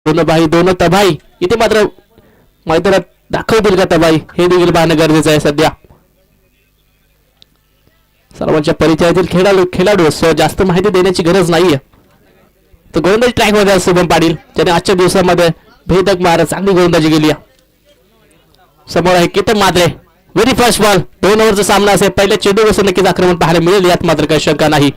दोन भाई दोन तबाई इथे मात्र मैदानात दाखवतील का तबाई हे देखील पाहणं गरजेचं आहे सध्या. सर्वांच्या परिचयातील खेळाडू जास्त माहिती देण्याची गरज नाहीये. तर गोलंदाजी ट्रॅक मध्ये शुभम पाटील ज्याने आजच्या दिवसामध्ये भेदक मार चांगली गोलंदाजी केली. समोर आहे केतन मात्रे. व्हेरी फर्स्ट बॉल 2 ओव्हरचा सामना असेल. पहिल्या चेंडूपासून नक्कीच आक्रमण पाहायला मिळेल यात मात्र काही शंका नाही.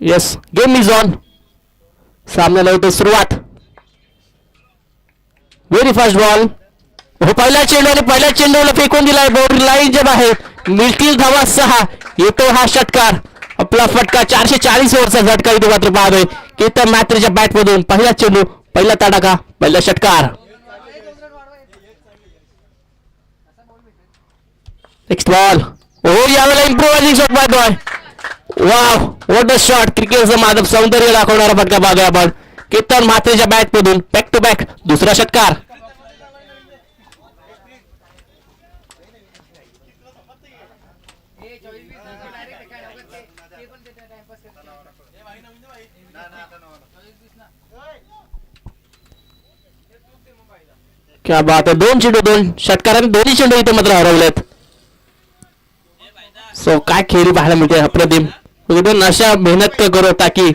Yes game is on. सामन्याला होते सुरुवात. Very fast ball. हो पहिला चेंडू आणि पहिल्या चेंडूला फेकून दिलाय बाउंड्री लाईनच्या बाहेर. मिळतील धावा 6. येतो हा षटकार. आपला फटका 440 ओव्हरचा झटका इथे मात्र पाहतोय केतन मात्रेच्या बॅट मधून. पहिला चेंडू पहिला तडाखा पहिला षटकार. Next ball. हो यावेळेला इम्प्रोवायझिंग शॉट पाहतोय. Wow what a shot. क्रिकेटचं माधव सौंदर्य दाखवणारा फटका पाहतोय आपण केतन मात्रेच्या बॅट मधून. बॅक टू बॅक दुसरा षटकार. क्या बात आहे. 2 चेंडू 2 षटकारांनी दोन्ही चेंडू इथे मात्र हरवलेत. सो काय खेळी पाहायला मिळते अप्रतिम. नशा मेहनत का करो ताकि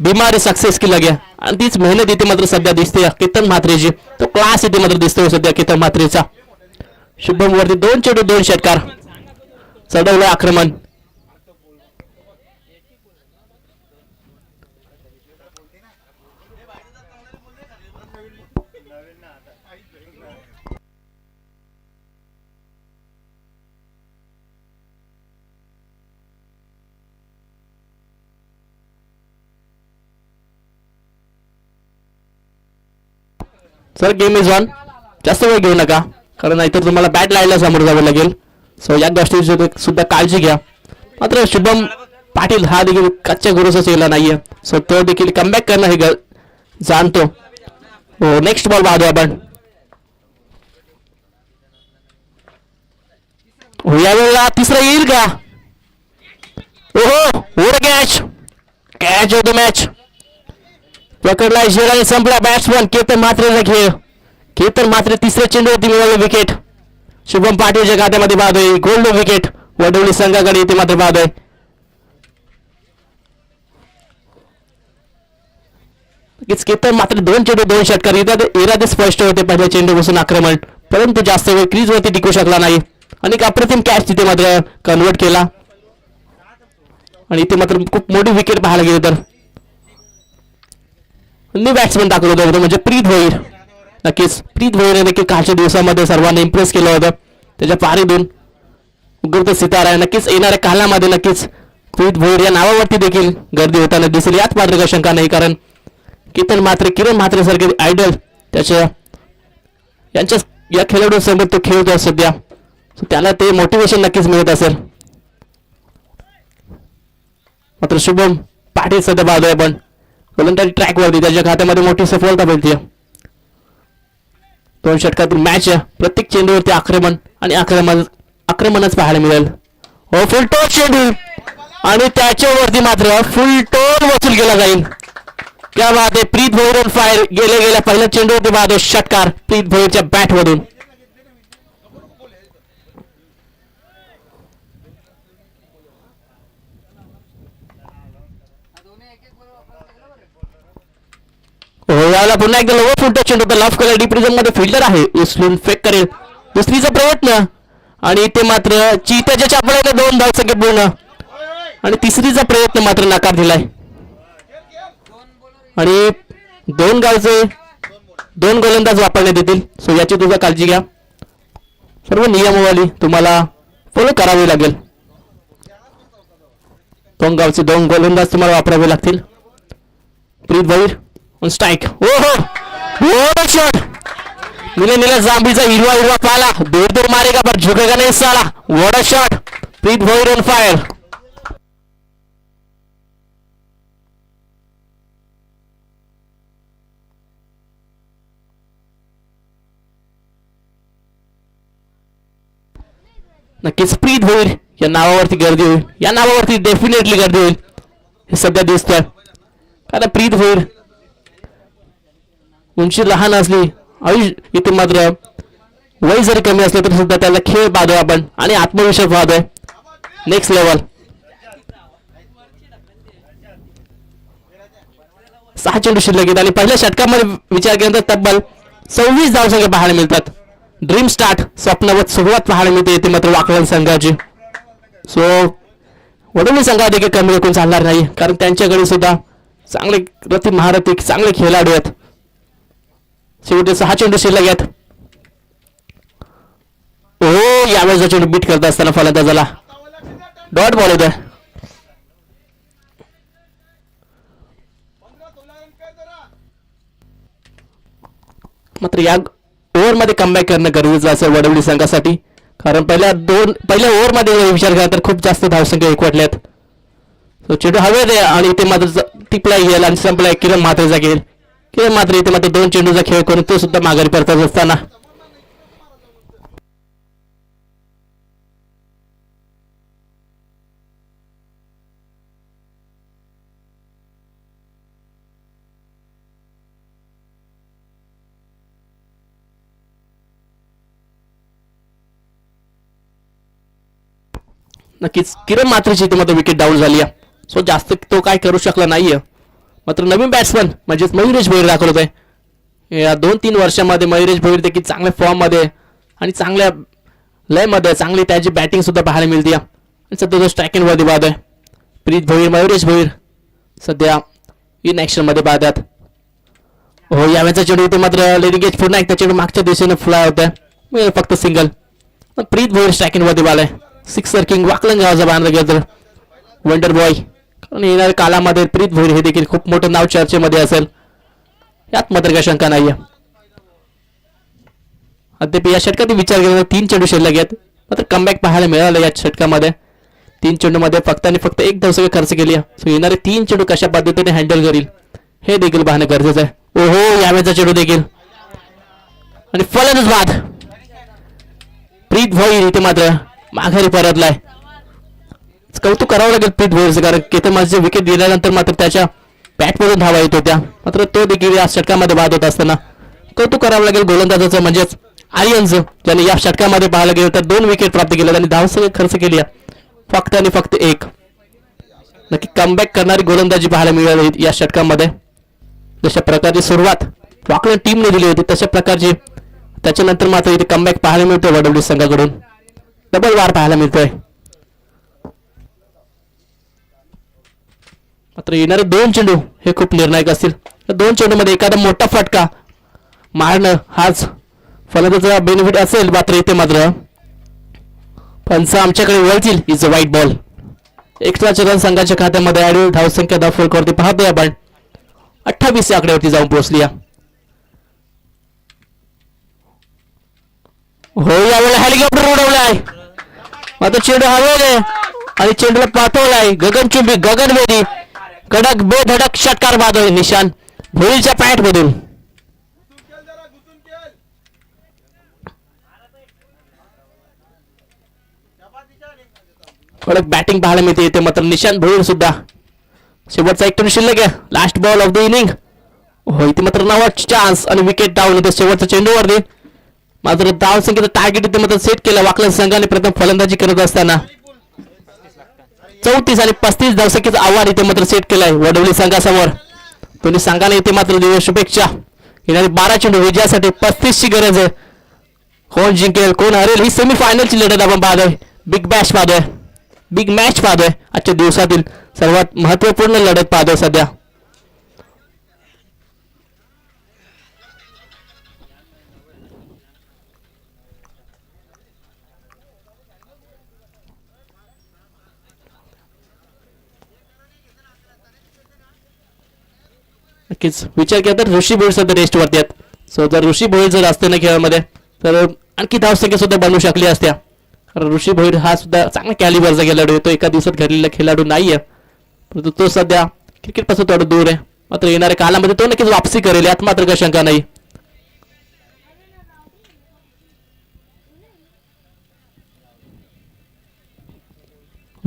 बीमारी सक्सेस की लगे. आणि तीच मेहनत इथे मात्र सध्या दिसते केतन म्हात्रेची. तो क्लास इथे मात्र दिसतोय सध्या केतन म्हात्रेचा. शुभम वरती 2 चेंडू 2 षटकार. चढवलं आक्रमण. Sir game is on. जास्त वेळ घेऊ नका कारण नाहीतर तुम्हाला बॅट लायला समोर जावं लागेल. सो या गोष्टीची सुद्धा काळजी घ्या. मात्र शुभम पाटील हा देखील कच्च्या गुरुचा केला नाहीये. सो तो देखील कमबॅक करणं हे जाणतो. हो नेक्स्ट बॉल पाहतो आपण. हो यावेळेला तिसरा येईल का. ओहो ओढ कॅच होतो मॅच. पकडला शेराने संपला. बॅट्समन केतन मात्रेचा खेळ. केतन मात्रे तिसऱ्या चेंडूवरती मिळाले विकेट. शुभम पाटीलच्या खात्यामध्ये पाहतोय गोल्ड विकेट. वडवली संघाकडे इथे मात्र पाहतोय. केतन मात्र 2 चेंडू 2 षटकार. इरादे स्पष्ट होते पहिल्या चेंडूपासून आक्रमण परंतु जास्त वेळ क्रीज वरती टिकू शकला नाही. आणि अप्रतिम कॅच तिथे मात्र कन्वर्ट केला. आणि इथे मात्र खूप मोठी विकेट पाहायला गेली तर न्यू बॅट्समन दाखवलं होतं म्हणजे प्रीत भोईर. नक्कीच प्रीत भोईर नक्की कालच्या दिवसामध्ये सर्वांना इम्प्रेस केलं होतं. त्याच्या पारीतून उगवता सितारा आहे. नक्कीच येणाऱ्या कालामध्ये नक्कीच प्रीत भोईर या नावावरती देखील गर्दी होताना दिसेल यात मात्र काही शंका नाही. कारण केतन मात्रे किरण मात्रे सारखे आयडल त्याच्या यांच्या या खेळाडूंसोबत तो खेळतो सध्या. त्याला ते मोटिवेशन नक्कीच मिळत असेल. मात्र शुभम पाटील सध्या पाहतोय आपण गोलंदाजी ट्रॅक वरती त्याच्या खात्यामध्ये मोठी सफलता मिळते. 2 षटकातील मॅच प्रत्येक चेंडूवरती आक्रमण आणि आक्रमणच पाहायला मिळेल. हो फुल टॉस चेंडू आणि त्याच्यावरती मात्र फुल टोन वसूल केला जाईल. क्या बात आहे. प्रीत भोईर ऑन फायर. गेल्या पहिल्या चेंडूवरती पाहतो षटकार प्रीत भोईरच्या बॅट मधून. याला पुन्हा एकदा लोवर फुलटॉस चेंडू होता. लॉफ कलर डीप रिझन मध्ये फिल्डर आहे उचलून फेक करेल. दुसरीचा प्रयत्न आणि ते मात्र चित्याच्या चापड्याने 2 धावसंख्या पूर्ण. आणि तिसरीचा प्रयत्न मात्र नकार दिलाय. आणि 2 गावचे 2 गोलंदाज वापरण्यात येतील. सो याची तुझा काळजी घ्या. सर्व नियमावली तुम्हाला फॉलो करावी लागेल. 2 गावचे 2 गोलंदाज तुम्हाला वापरावे लागतील. प्रीत भोईर ऑन स्ट्राइक. ओहो शॉट. नीला जांभीचा हिरवा पाला. दूर मारेगा पर झुकेगा नहीं साला. What a shot. Preet Bhoir on fire. नक्कीच प्रीत भोईर या नावावरती गर्दी होईल, या नावावरती डेफिनेटली गर्दी होईल हे सध्या दिसतंय. कारण प्रीत भोईर उंची लहान असली आयुष इथे मात्र वय जरी कमी असलं तरी सुद्धा त्याला खेळ पाहतोय आपण आणि आत्मविश्वास पाहतोय नेक्स्ट लेवल. 6 चेंडू शिल्लक आहेत आणि पहिल्या षटकामध्ये विचार केल्यानंतर तब्बल 26 धावसंख्या पाहायला मिळतात. ड्रीम स्टार्ट स्वप्नवत सुरुवात पाहायला मिळते येते मात्र वाकलन संघाची. सो वडोली संघात देखील कमी लेखून चालणार नाही कारण त्यांच्याकडे सुद्धा चांगले रथी महारथी चांगले खेळाडू आहेत. शेवटी 6 चेंडू शिल्लक आहेत. ओ यावेळेस चेंडू बीट करत असताना फलंदाजाला डॉट बॉल होतोय. मात्र या ओव्हरमध्ये कमबॅक करणं गरजेचं असेल वडवली संघासाठी कारण पहिल्या ओव्हरमध्ये विचार केला तर खूप जास्त धावसंख्या एकवटल्यात. चेंडू हवे दे आणि इथे मात्र टिपला गेल आणि संपलाय किरण म्हात्रेचा घेईल. किरण म्हात्रे इथे मात्र 2 चेंडूचा खेळ करून तो सुद्धा माघारी परतत असताना नक्कीच किरण मात्रेची इथे मात्र विकेट डाऊन झाली आहे. सो जास्त तो काय करू शकला नाहीये. मात्र नवीन बॅट्समन म्हणजेच मयुरेश भोईर दाखवत आहे. या 2-3 वर्षामध्ये मयुरेश भोईर देखील चांगल्या फॉर्ममध्ये आणि चांगल्या लयमध्ये चांगली त्याची बॅटिंग सुद्धा पाहायला मिळते आणि सध्या तो स्ट्रायकिंग वरती बाद आहे. प्रीत भोईर मयुरेश भोईर सध्या इन ऍक्शन मध्ये बाद आहेत. हो यावेळेचा चेंडू इथे मात्र लेडी गेट पुन्हा एकदा चेंडू मागच्या दिशेने फ्लाय होत आहे फक्त सिंगल. प्रीत भोईर स्ट्रायकिंग वरती बाद आहे. सिक्सर किंग वाकलन गावाचा बांधला गेला तर वंडर बॉय कारण येणाऱ्या कालामध्ये प्रीत भोईर हे देखील खूप मोठं नाव चर्चेमध्ये असेल यात मात्र काही शंका नाहीये. अद्याप या षटकात विचार केला 3 चेंडू शिल्लक आहेत मात्र कमबॅक पाहायला मिळालं या षटकामध्ये. 3 चेंडू मध्ये फक्त आणि फक्त 1 धावसंख्या खर्च केली. सो येणारे 3 चेंडू कशा पद्धतीने हँडल करील हे देखील पाहणं गरजेचं आहे. ओहो यावेळेचा चेंडू देखील आणि फलंदाज बाद. प्रीत भोईर इथे मात्र माघारी परतलाय. कौतुक करावं लागेल प्रीत भोईरचं कारण केतन विकेट दिल्यानंतर मात्र त्याच्या बॅटमधून धावा येत होत्या मात्र तो देखील या षटकामध्ये बाद होत असताना कौतुक करावं लागेल गोलंदाजाचं म्हणजेच आर्यनचं ज्याने या षटकामध्ये पाहायला गेलं तर 2 विकेट प्राप्त केल्या आणि धावसंख्या खर्च केली फक्त आणि फक्त 1. नक्की कमबॅक करणारी गोलंदाजी पाहायला मिळाली या षटकामध्ये. जशा प्रकारची सुरुवात वाकलन टीमने दिली होती तशा प्रकारची त्याच्यानंतर मात्र इथे कमबॅक पाहायला मिळतोय वडवली संघाकडून. डबल वार पाहायला मिळतोय. मात्र येणारे 2 चेंडू हे खूप निर्णायक असतील. 2 चेंडूमध्ये एखादा मोठा फटका मारणं हाच फलंदाजाचा बेनिफिट असेल. मात्र इथे मात्र पंच आमच्याकडे वळतील इज अ व्हाईट बॉल. एक्स्ट्राचे रन संघाच्या खात्यामध्ये ऍड धावसंख्या दाखल करते पाहतोय आपण 28 या आकड्यावरती जाऊन पोहोचली. हो यावेळेला हेलिकॉप्टर उडवलाय मात्र चेंडू हवेले आणि चेंडूला पाठवलाय गगनचुंबी गगनवेदी कडक बेधडक षटकार बांधोय निशान भोईरच्या पॅट मधून. कडक बॅटिंग पाहायला मिळते इथे मात्र निशान भोईर सुद्धा शेवटचा 1 चेंडू शिल्लक आहे. Last ball of the inning. हो इथे मात्र नवा चान्स आणि विकेट डाऊन होते शेवटचा चेंडूवरती. मात्र धावसंख्येचं टार्गेट इथे मात्र सेट केलं वाकलन संघाने प्रथम फलंदाजी करत असताना 34 आणि 35 धावसंख्येचं आव्हान इथे मात्र सेट केलंय वडवली संघासमोर. दोन्ही संघाने इथे मात्र दिल्या शुभेच्छा. येणारी 12 चेंडू विजयासाठी 35 ची गरज आहे. कोण जिंकेल कोण हरेल ही सेमीफायनलची लढत आपण पाहतोय. बिग बॅश पाहतोय बिग मॅच पाहतोय. आजच्या दिवसातील सर्वात महत्वपूर्ण लढत पाहतोय सध्या. नक्कीच विचार केला तर ऋषी भोईर सध्या रेस्ट वरती आहेत. सो जर ऋषी भोईर जर असते ना खेळामध्ये तर आणखी धावसंख्या सुद्धा बनवू शकली असत्या कारण ऋषी भोईर हा सुद्धा चांगला कॅलिबरचा खेळाडू आहे. तो एका दिवसात घडलेला खेळाडू नाहीये परंतु तो सध्या क्रिकेट पासून थोडं दूर आहे. मात्र येणाऱ्या कालामध्ये तो नक्कीच वापसी करेल यात मात्र काही शंका नाही.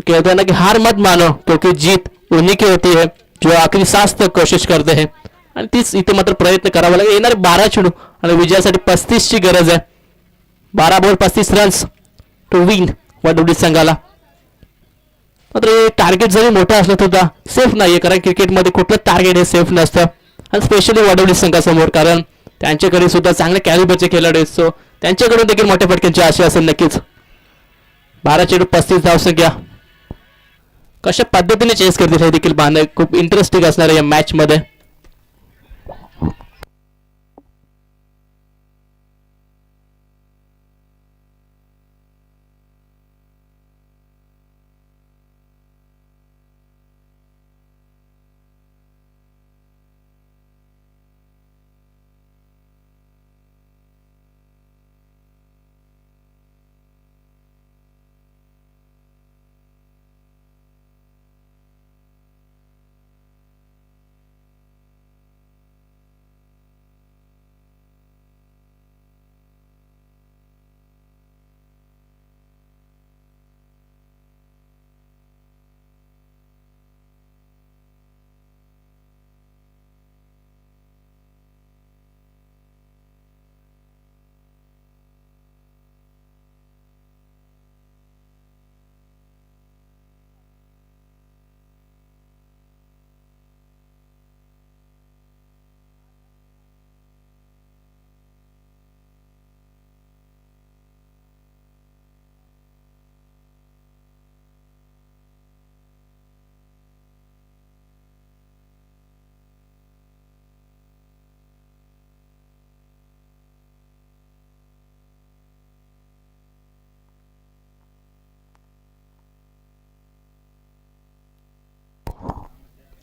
कहते हैं ना कि हार मत मानो क्योंकि जीत उन्हीं की होती है जो आखिरी सांस तक कोशिश करते हैं. आणि तीच इथे मात्र प्रयत्न करावा लागेल. येणारे 12 चेंडू आणि विजयासाठी 35 ची गरज आहे. 12 बॉल 35 रन्स टू विन वडवडी संघाला. मात्र टार्गेट जरी मोठा असलं सुद्धा सेफ नाहीये, कारण क्रिकेटमध्ये कुठलं टार्गेट हे सेफ नसतं, आणि स्पेशली वडवडी संघासमोर, कारण त्यांच्याकडे सुद्धा चांगले कॅलिबरचे खेळाडू आहेत. सो त्यांच्याकडून देखील मोठ्या फटक्यांची आशा असेल नक्कीच. 12 चेंडू 35 धावसंख्या. कशा पद्धतीने चेस करतील हे देखील पाहणं खूप इंटरेस्टिंग असणार आहे या मॅच मध्ये.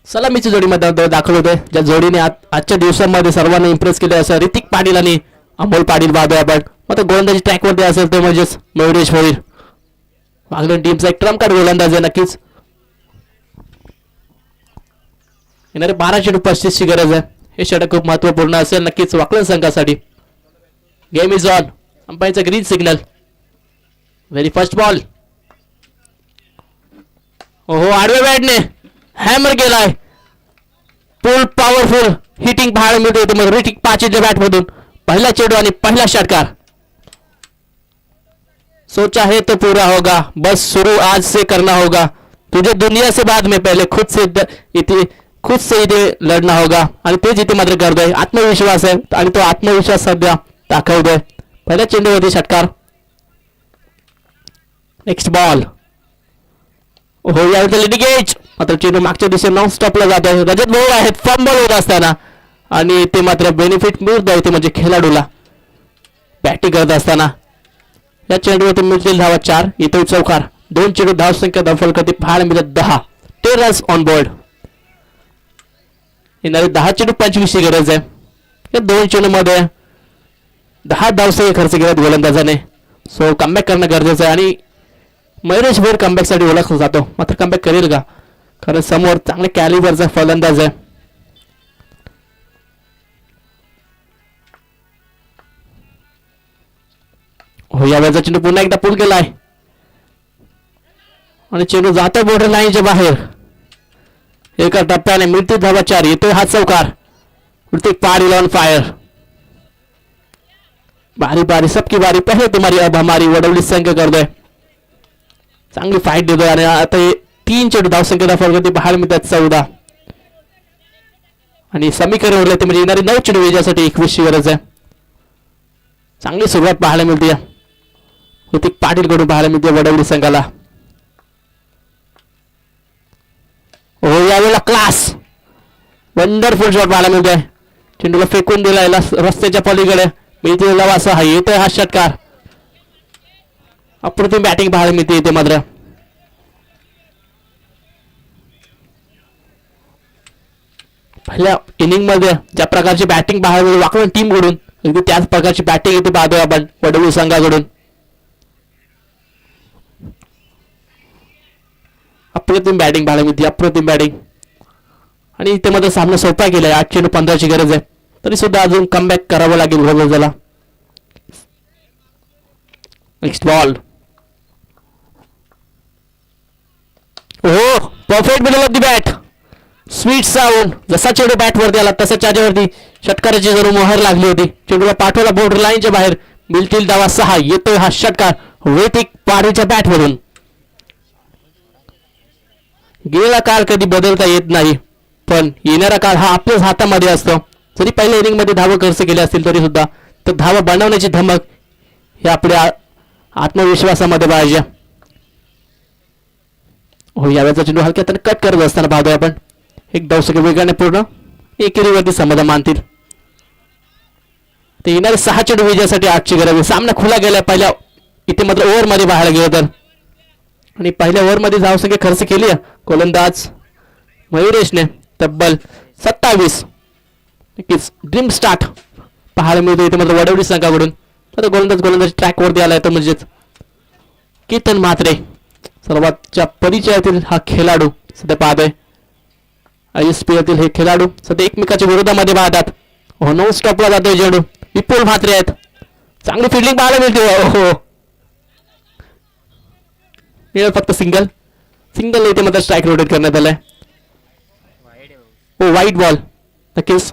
सलामीची जोडीमध्ये दाखल होते, ज्या जोडीने आजच्या दिवसांमध्ये सर्वांना इम्प्रेस केले असं ऋतिक पाटील आणि अमोल पाटील पाहतोय आपण. मात्र गोलंदाजी ट्रॅकवरती असेल ते म्हणजेच मयुरेश भोईर. वागलन टीमचा एक ट्रम्प कार्ड गोलंदाज आहे नक्कीच. येणारे 12 चेंडू 35 ची गरज आहे. हे षटक खूप महत्वपूर्ण असेल नक्कीच वाकलन संघासाठी. Game is on. अंपायरचा green signal. Very first ball. ओहो, आडव्या बॅटने हॅमर गेलाय. फुल पॉवरफुल हिटिंग पाहायला मिळते होते मग ऋतिक पाटीलच्या बॅट मधून. पहिला चेंडू आणि पहिला षटकार. सोचा है तो पूरा होगा, बस शुरू आज से करना होगा, तुझे दुनिया से बाद में पहले खुद से इथे लढना होगा. आणि तेच इथे मात्र करतोय. आत्मविश्वास आहे आणि तो आत्मविश्वास सध्या दाखवतोय. पहिल्या चेंडूवरती षटकार. Next ball. हो, यावेळी लिडिगेज मात्र चेंडू मागच्या दिशेने नॉन स्टॉपला जातोय. रजत भाऊ आहेत फंबल होत असताना आणि ते मात्र बेनिफिट मिळत आहे ते म्हणजे खेळाडूला बॅटिंग करत असताना. या चेंडूवरती मिळतील धावा 4. इथे चौकार. 2 चेंडू धावसंख्या दफल करते पाहायला मिळत 10. 10 रन्स ऑन बोर्ड. येणारे 10 चेंडू 25 ची गरज आहे. या 2 चेंडू मध्ये 10 धावसंख्या खर्च केल्यात गोलंदाजाने. सो कमबॅक करणं गरजेचं आहे आणि मयुरेश भोईर कमबॅक साठी ओळखला जातो. मात्र कमबॅक करेल का, कारण समोर चांगले कॅलिबरचा फलंदाज आहे. हो, या वेळेचा चेंडू पुन्हा एकदा पूल केलाय आणि चेंडू जातो बॉर्डर लाईनच्या बाहेर. एका टप्प्याने मिळते धावा 4. येतोय हा चौकार. Hrithik Patil on fire. बारी बारी सबकी बारी, पहले तुम्हारी अब हमारी वडवली संघ करतोय. चांगली फाईट देतोय आणि आता 3 चेंडू धावसंख्या दफल करते पाहायला मिळतात 14. आणि समीकरण उरले ते म्हणजे येणारे 9 चेंडू विजयासाठी 21 ची गरज आहे. चांगली सुरुवात पाहायला मिळते ऋतिक पाटील कडून पाहायला मिळते वडवली संघाला. हो, यावेळेला क्लास वंडरफुल शॉट पाहायला मिळतोय. चेंडूला फेकून दिला रस्त्याच्या पलीकडे मिळते लवासा. हा येतोय हा षटकार. अप्रतिम बॅटिंग पाहायला मिळते इथे मात्र. पहिल्या इनिंग मध्ये ज्या प्रकारची बॅटिंग पाहायला मिळते वाकलन टीम कडून, अगदी त्याच प्रकारची बॅटिंग इथे पाहतोय आपण वडवली संघाकडून. अप्रतिम बॅटिंग पाहायला मिळते, अप्रतिम बॅटिंग. आणि इथे मात्र सामना सोपा केलाय. 8 चेंडू 15 ची गरज आहे. तरी सुद्धा अजून कमबॅक करावं लागेल गोलंदाजाला. Next ball. Perfect middle of the bat. Sweet sound. जसा चेंडू बॅट वरती आला तसा त्याच्यावरती षटकाराची जरूर मोहर लागली होती. चेंडूला पाठवला बॉर्डर लाईनच्या बाहेर. मिळतील धावा 6. येतोय हा षटकार ऋतिक पारीच्या बॅटवरून. गेलेला काळ कधी बदलता येत नाही, पण येणारा काळ हा आपल्याच हातामध्ये असतो. जरी पहिल्या इनिंग मध्ये धावा खर्च केले असतील तरी सुद्धा तर धावा बनवण्याची धमक हे आपल्या आत्मविश्वासामध्ये पाहिजे. हो, यावेळेचा चेंडू हलक्या त्याने कट करत असताना पाहतोय आपण. एक धावसंख्या वेगाने पूर्ण एकेरीवरती समाधान मानतील. ते येणारे 6 चेंडू विजयासाठी 8ची गरज आहे. सामना खुला गेलाय पहिल्या इथे मात्र ओव्हरमध्ये पाहायला गेलं तर. आणि पहिल्या ओव्हरमध्ये धावसंख्या खर्च केली आहे गोलंदाज मयुरेशने तब्बल 27. नक्कीच ड्रीम स्टार्ट पाहायला मिळतो इथे मात्र वडवडी संघाकडून. आता गोलंदाज ट्रॅकवरती आलाय तर म्हणजेच केतन म्हात्रे सर्वातच्या परिचयातील हा खेळाडू सध्या पाहतोय. ISPL हे खेळाडू सध्या एकमेकाच्या विरोधामध्ये पाहतात. हो, नो स्टॉपला जातोय चेंडू. विपुल म्हात्रे आहेत. चांगली फिल्डिंग पाहायला मिळते. हो, फक्त सिंगल इथे मात्र स्ट्राईक रोटेट करण्यात आलाय. हो, वाईट बॉल. नक्कीच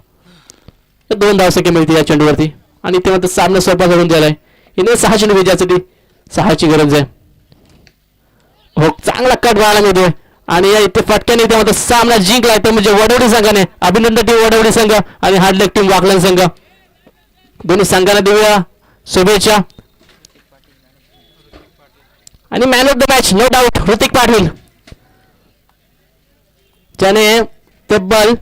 2 धावसंख्या मिळते या चेंडूवरती आणि ते मात्र सामना सोपा करून दिलाय. येणे 6 चेंडू विजयासाठी 6ची गरज आहे. हो, चांगला कट पाहायला मिळतोय आणि या इथे फटक्याने इथे मात्र सामना जिंकलाय तर म्हणजे वडवडी संघाने. अभिनंदन टीम वडवडी संघ आणि हार्डलेक टीम वाकलन संघ. दोन्ही संघांना देऊया शुभेच्छा. आणि man of the match no doubt Hrithik Patil, ज्याने तब्बल